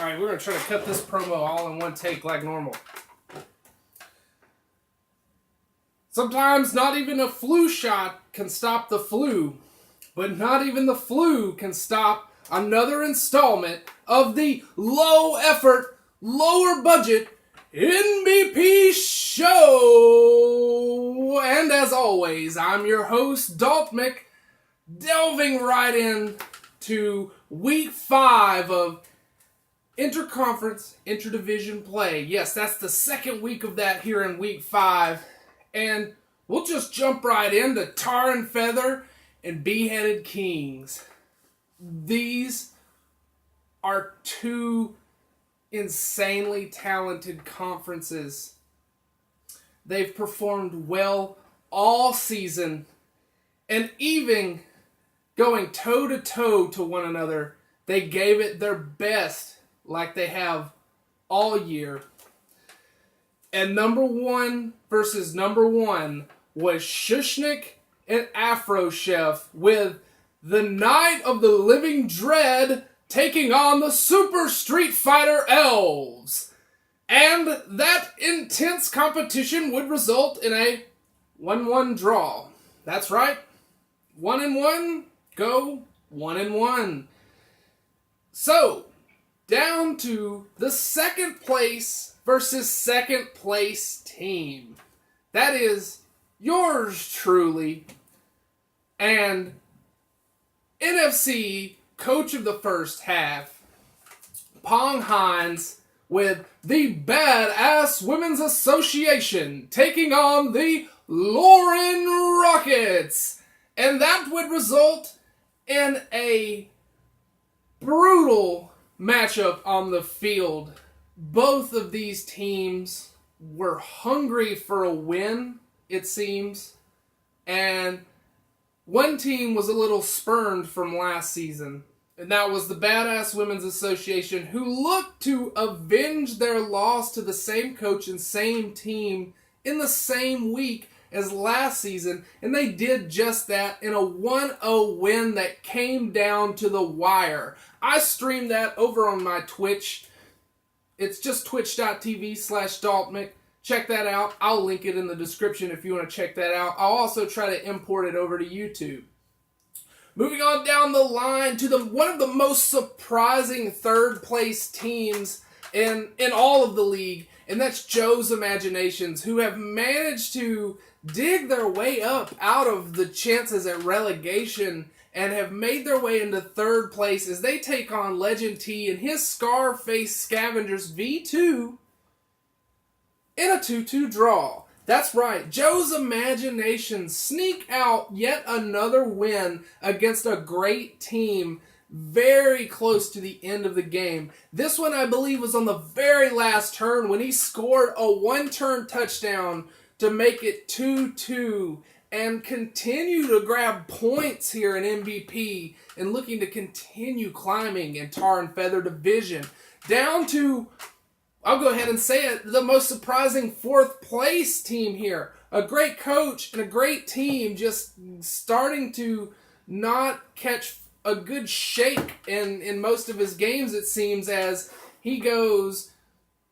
Alright, we're going to try to cut this promo all in one take like normal. Sometimes not even a flu shot can stop the flu, but not even the flu can stop another installment of the low effort, lower budget NBP show. And as always, I'm your host, Daltmick, delving right in to week 5 of interconference, interdivision play. Yes, that's the second week of that here in week 5. And we'll just jump right into Tar and Feather and Beheaded Kings. These are two insanely talented conferences. They've performed well all season, and even going toe-to-toe to one another, they gave it their best like they have all year. And number 1 versus number 1 was Shushnik and Afro Chef with the Night of the Living Dread taking on the Super Street Fighter Elves. And that intense competition would result in a 1-1 draw. That's right. 1-1, go 1-1. So, down to the second place versus second place team. That is yours truly and NFC coach of the first half, Pong Hines, with the Badass Women's Association taking on the Lauren Rockets. And that would result in a brutal matchup on the field. Both of these teams were hungry for a win, it seems. And one team was a little spurned from last season. And that was the Badass Women's Association, who looked to avenge their loss to the same coach and same team in the same week as last season. And they did just that in a 1-0 win that came down to the wire. I streamed that over on my Twitch. It's just twitch.tv/Daltmick. Check that out. I'll link it in the description if you want to check that out. I'll also try to import it over to YouTube. Moving on down the line to one of the most surprising third place teams in all of the league, and that's Joe's Imaginations, who have managed to dig their way up out of the chances at relegation and have made their way into third place as they take on Legend T and his Scarface Scavengers V2 in a 2-2 draw. That's right, Joe's Imaginations sneak out yet another win against a great team very close to the end of the game. This one, I believe, was on the very last turn when he scored a one-turn touchdown to make it 2-2 and continue to grab points here in NBP and looking to continue climbing in Tar and Feather Division. Down to, I'll go ahead and say it, the most surprising fourth place team here. A great coach and a great team just starting to not catch a good shake in most of his games, it seems, as he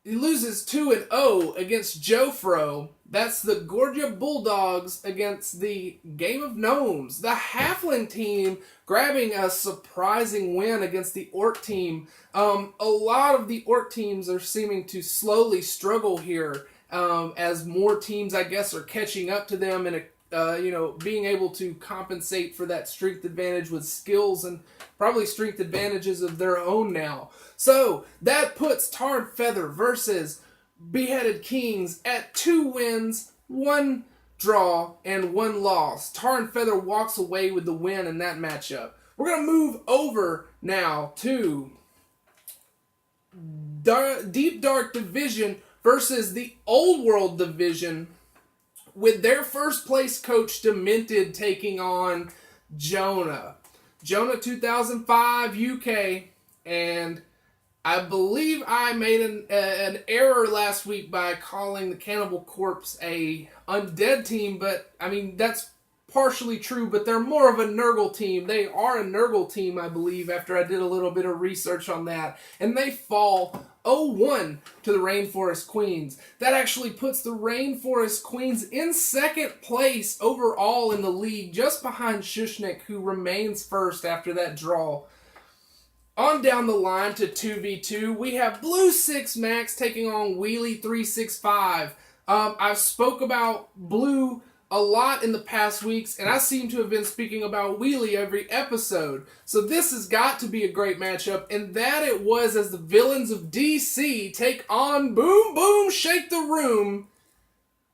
loses 2-0 against Jofro. That's the Gorgia Bulldogs against the Game of Gnomes. The Halfling team grabbing a surprising win against the Orc team. A lot of the Orc teams are seeming to slowly struggle here as more teams, I guess, are catching up to them and being able to compensate for that strength advantage with skills and probably strength advantages of their own now. So that puts Tar and Feather versus Beheaded Kings at 2 wins, 1 draw, and 1 loss. Tar and Feather walks away with the win in that matchup. We're going to move over now to Deep Dark Division versus the Old World Division, with their first place coach Demented taking on Jonah. Jonah 2005 UK, and I believe I made an error last week by calling the Cannibal Corpse a undead team, but I mean, that's partially true, but they're more of a Nurgle team. They are a Nurgle team, I believe, after I did a little bit of research on that. And they fall 0-1 to the Rainforest Queens. That actually puts the Rainforest Queens in second place overall in the league, just behind Shushnik, who remains first after that draw. On down the line to 2v2, we have Blue 6 Max taking on Wheelie 365. I've spoke about Blue a lot in the past weeks, and I seem to have been speaking about Wheelie every episode. So this has got to be a great matchup, and that it was, as the villains of DC take on Boom Boom Shake the Room.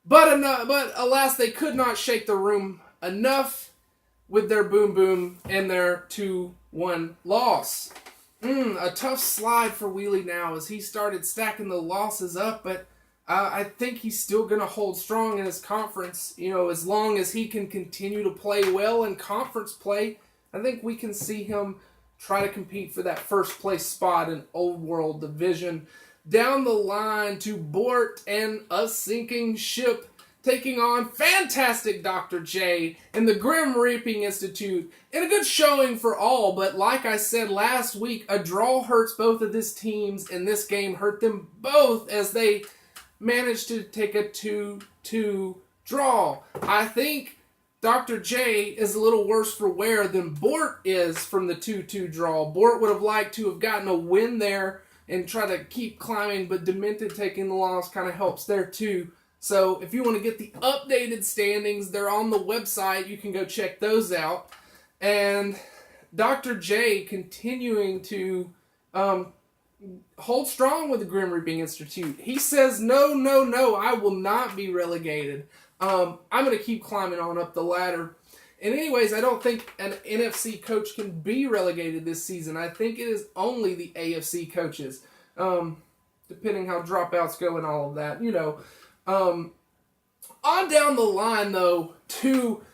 But alas, they could not shake the room enough with their Boom Boom and their 2-1 loss. A tough slide for Wheelie now as he started stacking the losses up, but I think he's still going to hold strong in his conference. You know, as long as he can continue to play well in conference play, I think we can see him try to compete for that first place spot in Old World Division. Down the line to Bort and a Sinking Ship, taking on fantastic Dr. J and the Grim Reaping Institute in a good showing for all, but like I said last week, a draw hurts both of these teams, and this game hurt them both as they managed to take a 2-2 draw. I think Dr. J is a little worse for wear than Bort is from the 2-2 draw. Bort would have liked to have gotten a win there and try to keep climbing, but Demented taking the loss kind of helps there too. So if you want to get the updated standings, they're on the website. You can go check those out. And Dr. J continuing to hold strong with the Grim Reaping Institute. He says, no, I will not be relegated. I'm going to keep climbing on up the ladder. And anyways, I don't think an NFC coach can be relegated this season. I think it is only the AFC coaches, depending how dropouts go and all of that, you know. On down the line, though, to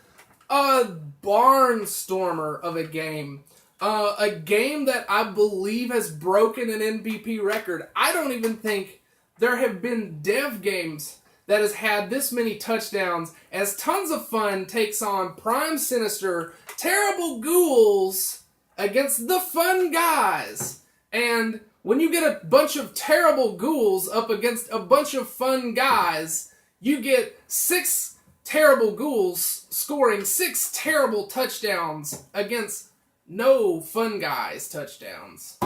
a barnstormer of a game. A game that I believe has broken an NBP record. I don't even think there have been dev games that has had this many touchdowns, as Tons of Fun takes on Prime Sinister, Terrible Ghouls against the Fun Guys. And when you get a bunch of terrible ghouls up against a bunch of fun guys, you get 6 terrible ghouls scoring 6 terrible touchdowns against no fun guys touchdowns.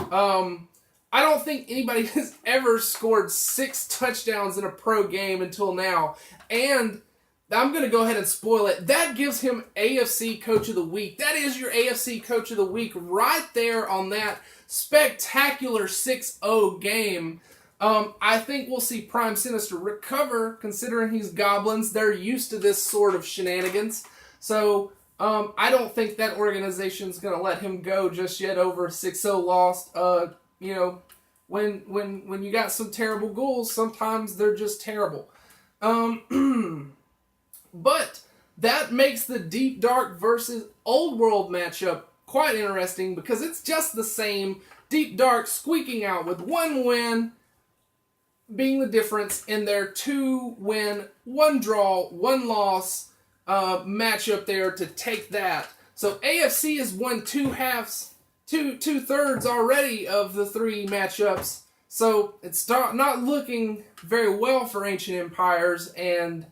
I don't think anybody has ever scored 6 touchdowns in a pro game until now. And I'm going to go ahead and spoil it. That gives him AFC Coach of the Week. That is your AFC Coach of the Week right there on that spectacular 6-0 game. I think we'll see Prime Sinister recover, considering he's goblins. They're used to this sort of shenanigans. So I don't think that organization's going to let him go just yet over a 6-0 loss. You know, when you got some terrible ghouls, sometimes they're just terrible. But that makes the Deep Dark versus Old World matchup quite interesting, because it's just the same. Deep Dark squeaking out with 1 win being the difference in their 2-win, 1 draw, 1 loss matchup there to take that. So AFC has won 2/3 already of the 3 matchups. So it's not looking very well for Ancient Empires and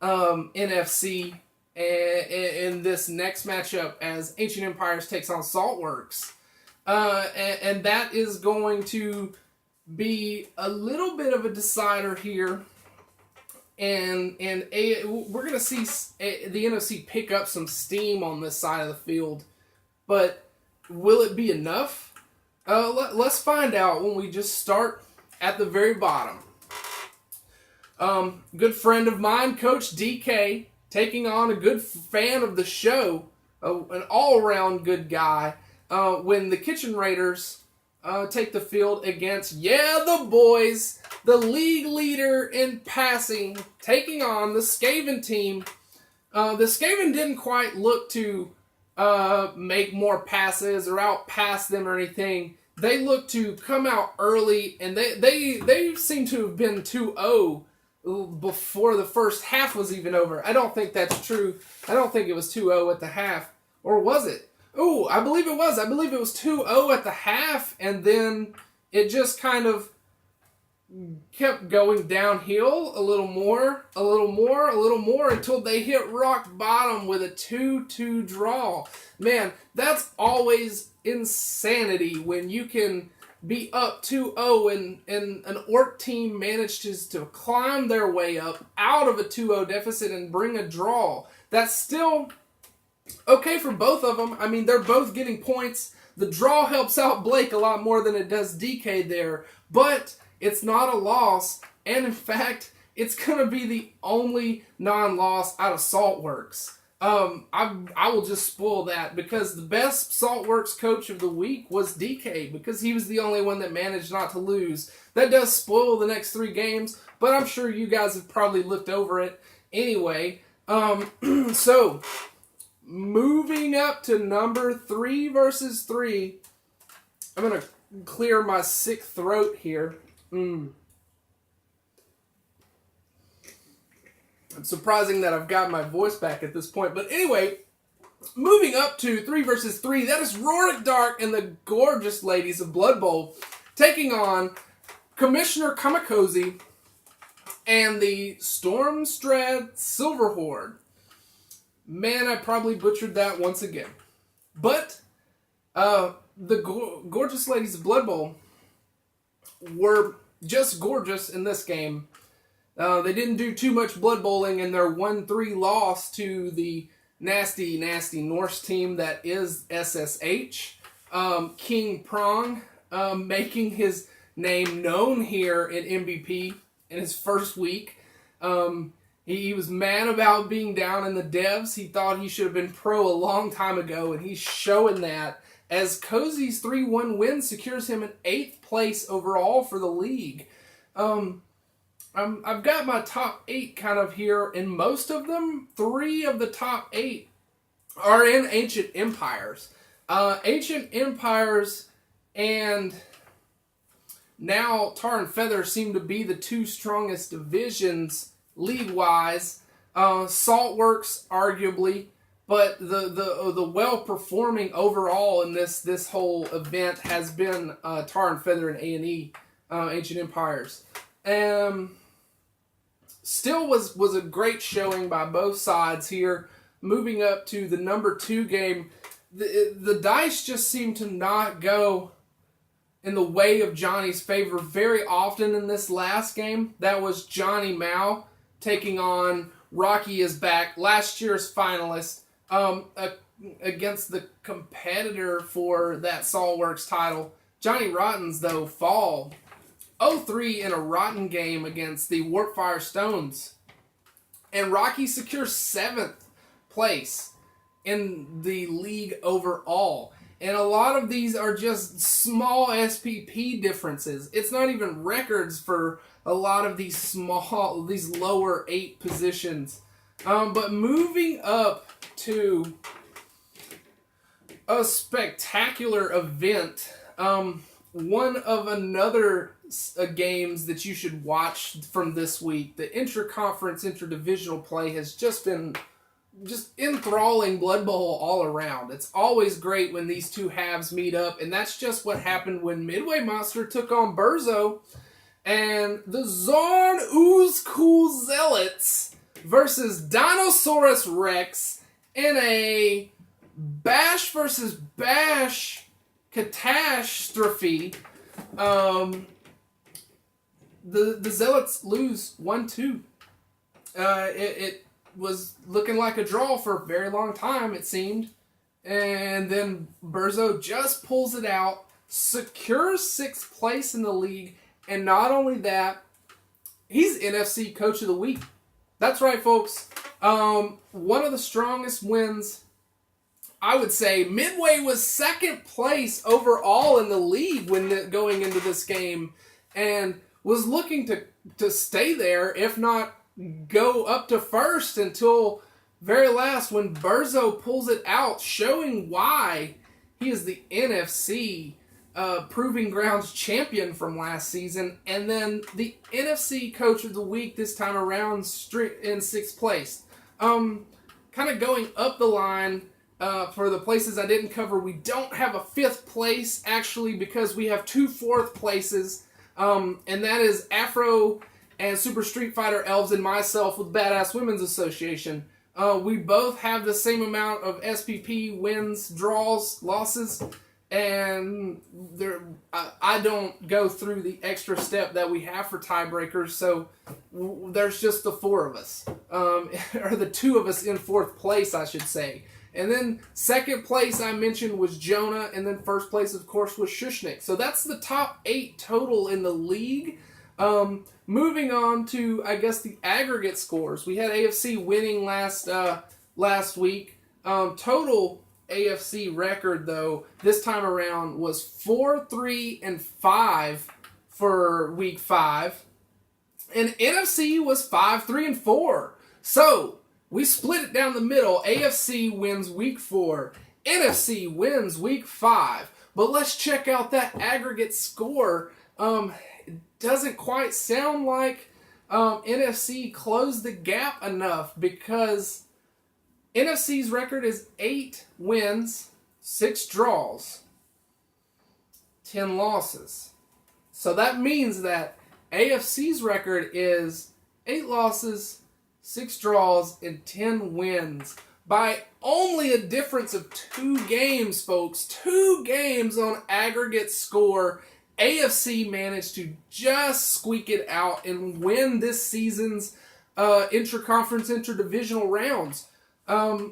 NFC in this next matchup, as Ancient Empires takes on Saltworks. And that is going to be a little bit of a decider here. And we're going to see the NFC pick up some steam on this side of the field. But will it be enough? Let's find out when we just start at the very bottom. Good friend of mine, Coach DK, taking on a good fan of the show, an all-around good guy, when the Kitchen Raiders take the field against, the boys, the league leader in passing, taking on the Skaven team. The Skaven didn't quite look to make more passes or outpass them or anything. They looked to come out early, and they seem to have been 2-0 before the first half was even over. I don't think that's true. I don't think it was 2-0 at the half. Or was it? Oh, I believe it was. I believe it was 2-0 at the half, and then it just kind of kept going downhill a little more, until they hit rock bottom with a 2-2 draw. Man, that's always insanity when you can be up 2-0 and an Orc team manages to climb their way up out of a 2-0 deficit and bring a draw. That's still okay for both of them. I mean, they're both getting points. The draw helps out Blake a lot more than it does DK there, but it's not a loss, and in fact, it's going to be the only non-loss out of Saltworks. I will just spoil that because the best Saltworks coach of the week was DK because he was the only one that managed not to lose. That does spoil the next 3 games, but I'm sure you guys have probably looked over it anyway. So, moving up to number 3 versus 3, I'm going to clear my sick throat here. It's surprising that I've got my voice back at this point. But anyway, moving up to 3 versus 3, that is Rorik Dark and the gorgeous ladies of Blood Bowl taking on Commissioner Kamikoze and the Stormstrad Silver Horde. Man, I probably butchered that once again. But the gorgeous ladies of Blood Bowl were just gorgeous in this game. They didn't do too much blood bowling in their 1-3 loss to the nasty, nasty Norse team that is SSH. King Prong making his name known here in NBP in his first week. He was mad about being down in the devs. He thought he should have been pro a long time ago, and he's showing that as Cozy's 3-1 win secures him in 8th place overall for the league. I've got my top 8 kind of here, and most of them, 3 of the top 8 are in Ancient Empires. Ancient Empires and now Tar and Feather seem to be the 2 strongest divisions league-wise. Saltworks, arguably, but the well-performing overall in this whole event has been Tar and Feather and A&E, Ancient Empires. Still was a great showing by both sides here. Moving up to the number 2 game, the dice just seem to not go in the way of Johnny's favor very often in this last game. That was Johnny Mao taking on Rocky Is Back, last year's finalist, against the competitor for that Saltworks title. Johnny Rottens, though, fall 0-3 in a rotten game against the Warpfire Stones. And Rocky secures 7th place in the league overall. And a lot of these are just small SPP differences. It's not even records for a lot of these lower 8 positions. But moving up to a spectacular event, one of another games that you should watch from this week. The intra-conference, interdivisional play has just been enthralling Blood Bowl all around. It's always great when these 2 halves meet up, and that's just what happened when Midway Monster took on Burzo, and the Zorn Ooze Cool Zealots versus Dinosaurus Rex in a Bash versus Bash catastrophe. The Zealots lose 1-2. It was looking like a draw for a very long time, it seemed. And then Burzo just pulls it out, secures 6th place in the league, and not only that, he's NFC Coach of the Week. That's right, folks. One of the strongest wins, I would say. Midway was 2nd place overall in the league when going into this game, and was looking to stay there, if not go up to 1st until very last when Burzo pulls it out, showing why he is the NFC Proving Grounds champion from last season, and then the NFC Coach of the Week this time around in 6th place. Kind of going up the line for the places I didn't cover, we don't have a 5th place actually because we have 2 4th places, and that is Afro and Super Street Fighter Elves and myself with Badass Women's Association. We both have the same amount of SPP wins, draws, losses, and I don't go through the extra step that we have for tiebreakers, so there's just the 4 of us, or the 2 of us in 4th place, I should say. And then 2nd place I mentioned was Jonah, and then 1st place, of course, was Shushnik. So that's the top 8 total in the league. Moving on to, I guess, the aggregate scores. We had AFC winning last week. Total AFC record, though, this time around was 4-3-5 for week 5. And NFC was 5-3-4. So, we split it down the middle. AFC wins week 4. NFC wins week 5. But let's check out that aggregate score. It doesn't quite sound like NFC closed the gap enough, because NFC's record is 8 wins, 6 draws, 10 losses. So that means that AFC's record is 8 losses, 6 draws, and 10 wins. By only a difference of 2 games, folks. 2 games on aggregate score. AFC managed to just squeak it out and win this season's intra-conference, interdivisional rounds.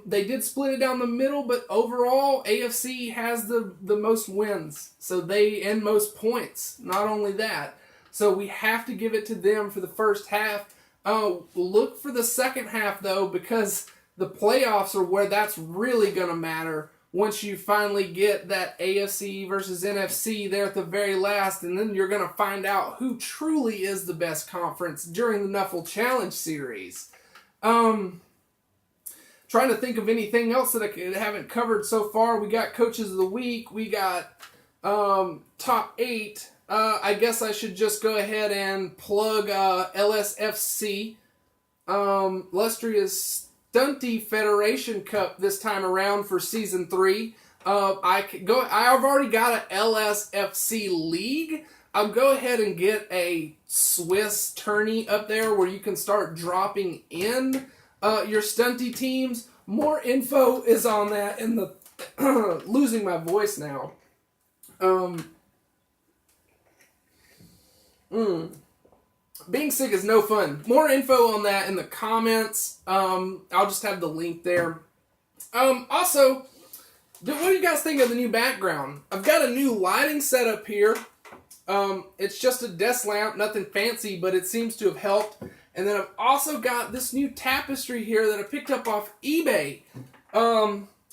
They did split it down the middle, but overall, AFC has the most wins. And most points. Not only that. So we have to give it to them for the first half. Look for the second half, though, because the playoffs are where that's really going to matter once you finally get that AFC versus NFC there at the very last, and then you're going to find out who truly is the best conference during the Knuffle Challenge Series. Trying to think of anything else that I haven't covered so far. We got Coaches of the Week. We got Top 8. I guess I should just go ahead and plug LSFC. Lustrious Stunty Federation Cup this time around for Season 3. I've already got an LSFC League. I'll go ahead and get a Swiss tourney up there where you can start dropping in your stunty teams. More info is on that in the... losing my voice now. Being sick is no fun. More info on that in the comments. I'll just have the link there. Also, what do you guys think of the new background? I've got a new lighting setup here. It's just a desk lamp, nothing fancy, but it seems to have helped. And then I've also got this new tapestry here that I picked up off eBay.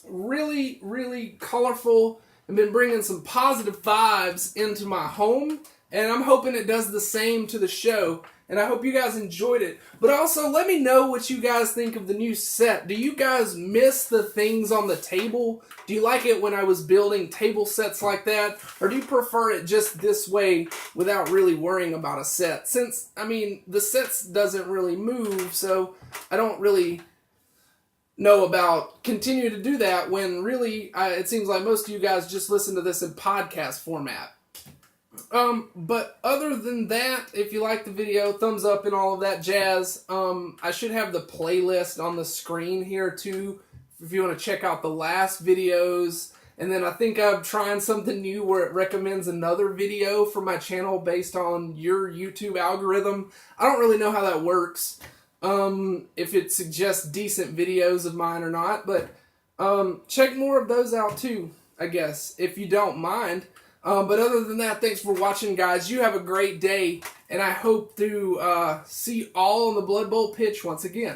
Really, really colorful. I've been bringing some positive vibes into my home. And I'm hoping it does the same to the show. And I hope you guys enjoyed it. But also, let me know what you guys think of the new set. Do you guys miss the things on the table? Do you like it when I was building table sets like that? Or do you prefer it just this way without really worrying about a set? Since, I mean, the sets doesn't really move, so I don't really know about continue to do that when really it seems like most of you guys just listen to this in podcast format. But other than that, if you like the video, thumbs up and all of that jazz. I should have the playlist on the screen here too, if you want to check out the last videos. And then I think I'm trying something new where it recommends another video for my channel based on your YouTube algorithm. I don't really know how that works, if it suggests decent videos of mine or not, but check more of those out too, I guess, if you don't mind. But other than that, thanks for watching, guys. You have a great day, and I hope to see you all on the Blood Bowl pitch once again.